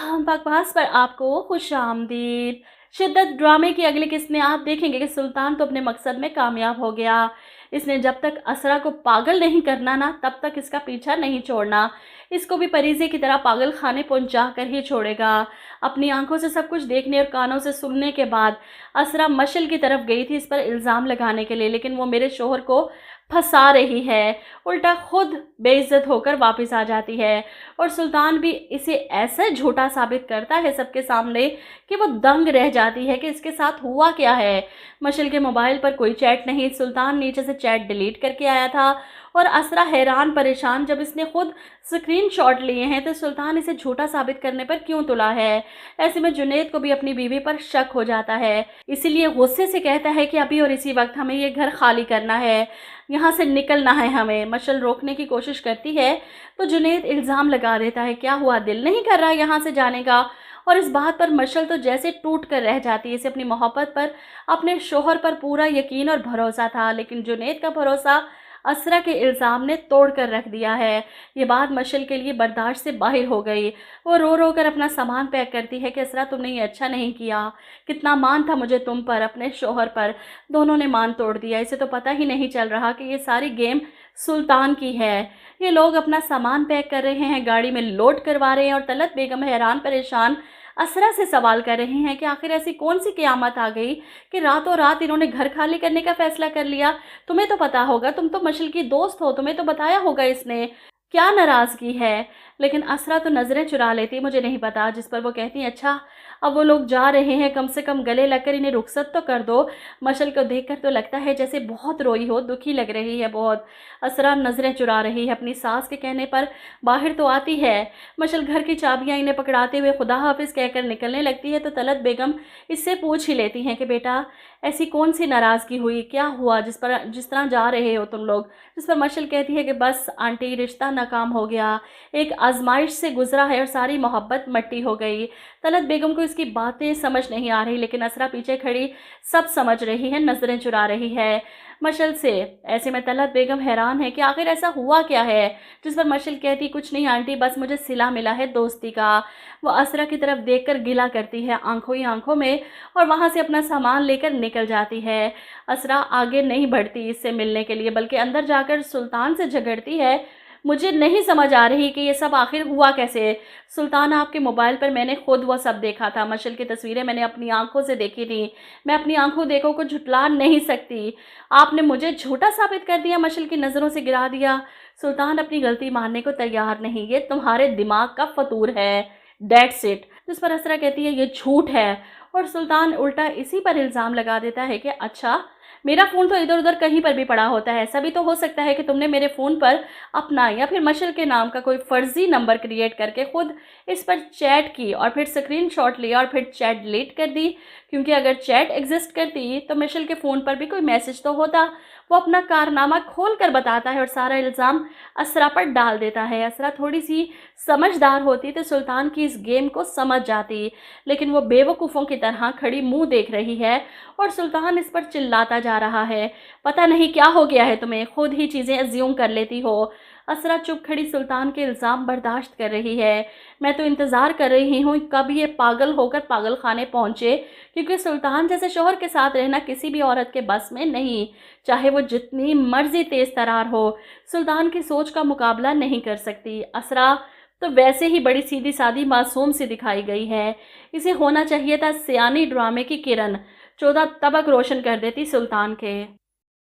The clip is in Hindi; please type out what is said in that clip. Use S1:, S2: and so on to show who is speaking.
S1: बकवास पर आपको खुशामदीद। शिद्दत ड्रामे की अगली किस्त में आप देखेंगे कि सुल्तान तो अपने मकसद में कामयाब हो गया। इसने जब तक असरा को पागल नहीं करना ना, तब तक इसका पीछा नहीं छोड़ना। इसको भी परीजे की तरह पागल खाने पहुंचा कर ही छोड़ेगा। अपनी आंखों से सब कुछ देखने और कानों से सुनने के बाद असरा मशल की तरफ गई थी इस पर इल्ज़ाम लगाने के लिए, लेकिन वो मेरे शोहर को फंसा रही है। उल्टा खुद बेइज्जत होकर वापस आ जाती है और सुल्तान भी इसे ऐसा झूठा साबित करता है सबके सामने कि वो दंग रह जाती है कि इसके साथ हुआ क्या है। मशल के मोबाइल पर कोई चैट नहीं, सुल्तान नीचे से चैट डिलीट करके आया था और असरा हैरान परेशान, जब इसने खुद स्क्रीनशॉट लिए हैं तो सुल्तान इसे झूठा साबित करने पर क्यों तुला है। ऐसे में जुनैद को भी अपनी बीवी पर शक हो जाता है, इसीलिए गुस्से से कहता है कि अभी और इसी वक्त हमें ये घर खाली करना है, यहाँ से निकलना है हमें। मशल रोकने की कोशिश करती है तो जुनैद इल्ज़ाम लगा देता है, क्या हुआ, दिल नहीं कर रहा यहाँ से जाने का। और इस बात पर मशल तो जैसे टूट कर रह जाती है। इसे अपनी मोहब्बत पर, अपने शोहर पर पूरा यकीन और भरोसा था, लेकिन जुनैद का भरोसा असरा के इल्ज़ाम ने तोड़ कर रख दिया है। ये बात मशल के लिए बर्दाश्त से बाहर हो गई। वो रो रो कर अपना सामान पैक करती है कि असरा, तुमने ये अच्छा नहीं किया, कितना मान था मुझे तुम पर, अपने शोहर पर, दोनों ने मान तोड़ दिया। इसे तो पता ही नहीं चल रहा कि ये सारी गेम सुल्तान की है। ये लोग अपना सामान पैक कर रहे हैं, गाड़ी में लोड करवा रहे हैं और तलत बेगम हैरान परेशान असरा से सवाल कर रहे हैं कि आखिर ऐसी कौन सी क़यामत आ गई कि रातों रात इन्होंने घर खाली करने का फैसला कर लिया। तुम्हें तो पता होगा, तुम तो मशल की दोस्त हो, तुम्हें तो बताया होगा इसने, क्या नाराज़गी है। लेकिन असरा तो नज़रें चुरा लेती, मुझे नहीं पता, जिस पर वो कहती हैं, अच्छा अब वो लोग जा रहे हैं, कम से कम गले लगकर इन्हें रुखसत तो कर दो। मशल को देखकर तो लगता है जैसे बहुत रोई हो, दुखी लग रही है बहुत। असरा नज़रें चुरा रही है, अपनी सास के कहने पर बाहर तो आती है। मशल घर की चाबियां इन्हें पकड़ाते हुए खुदा हाफिज़ कहकर निकलने लगती है तो तलत बेगम इससे पूछ ही लेती हैं कि बेटा ऐसी कौन सी नाराज़गी हुई, क्या हुआ जिस तरह जा रहे हो तुम लोग। जिस पर मशल कहती है कि बस आंटी, रिश्ता नाकाम हो गया, एक आजमाइश से गुजरा है और सारी मोहब्बत मट्टी हो गई। तलत बेगम को इसकी बातें समझ नहीं आ रही, लेकिन असरा पीछे खड़ी सब समझ रही है, नज़रें चुरा रही है मशल से। ऐसे में तलत बेगम हैरान है कि आखिर ऐसा हुआ क्या है। जिस पर मशल कहती, कुछ नहीं आंटी, बस मुझे सिला मिला है दोस्ती का। वो असरा की तरफ देखकर गिला करती है आंखों ही आंखों में और वहाँ से अपना सामान लेकर निकल जाती है। असरा आगे नहीं बढ़ती इससे मिलने के लिए, बल्कि अंदर जाकर सुल्तान से झगड़ती है, मुझे नहीं समझ आ रही कि ये सब आखिर हुआ कैसे। सुल्तान, आपके मोबाइल पर मैंने खुद वो सब देखा था, मशल की तस्वीरें मैंने अपनी आंखों से देखी थी, मैं अपनी आंखों देखो को झुटला नहीं सकती। आपने मुझे झूठा साबित कर दिया, मशल की नज़रों से गिरा दिया। सुल्तान अपनी गलती मानने को तैयार नहीं, ये तुम्हारे दिमाग का फतूर है, डेट्स इट। जिस पर असरा कहती है ये झूठ है और सुल्तान उल्टा इसी पर इल्ज़ाम लगा देता है कि अच्छा, मेरा फ़ोन तो इधर उधर कहीं पर भी पड़ा होता है, ऐसा भी तो हो सकता है कि तुमने मेरे फ़ोन पर अपना या फिर मशल के नाम का कोई फ़र्ज़ी नंबर क्रिएट करके खुद इस पर चैट की और फिर स्क्रीनशॉट लिया और फिर चैट डिलीट कर दी। क्योंकि अगर चैट एग्जिस्ट करती तो मशल के फ़ोन पर भी कोई मैसेज तो होता। वो अपना कारनामा खोल कर बताता है और सारा इल्ज़ाम असरा पर डाल देता है। असरा थोड़ी सी समझदार होती तो सुल्तान की इस गेम को समझ जाती, लेकिन वो बेवकूफ़ों की तरह खड़ी मुंह देख रही है और सुल्तान इस पर चिल्लाता जा रहा है, पता नहीं क्या हो गया है तुम्हें, खुद ही चीज़ें अज्यूम कर लेती हो। असरा चुप खड़ी सुल्तान के इल्ज़ाम बर्दाश्त कर रही है। मैं तो इंतज़ार कर रही हूँ कब ये पागल होकर पागल खाने पहुँचे, क्योंकि सुल्तान जैसे शौहर के साथ रहना किसी भी औरत के बस में नहीं, चाहे वो जितनी मर्जी तेज़ तरार हो, सुल्तान की सोच का मुकाबला नहीं कर सकती। असरा तो वैसे ही बड़ी सीधी सादी मासूम सी दिखाई गई है, इसे होना चाहिए था सियानी ड्रामे की किरण, 14 तबक रोशन कर देती सुल्तान के।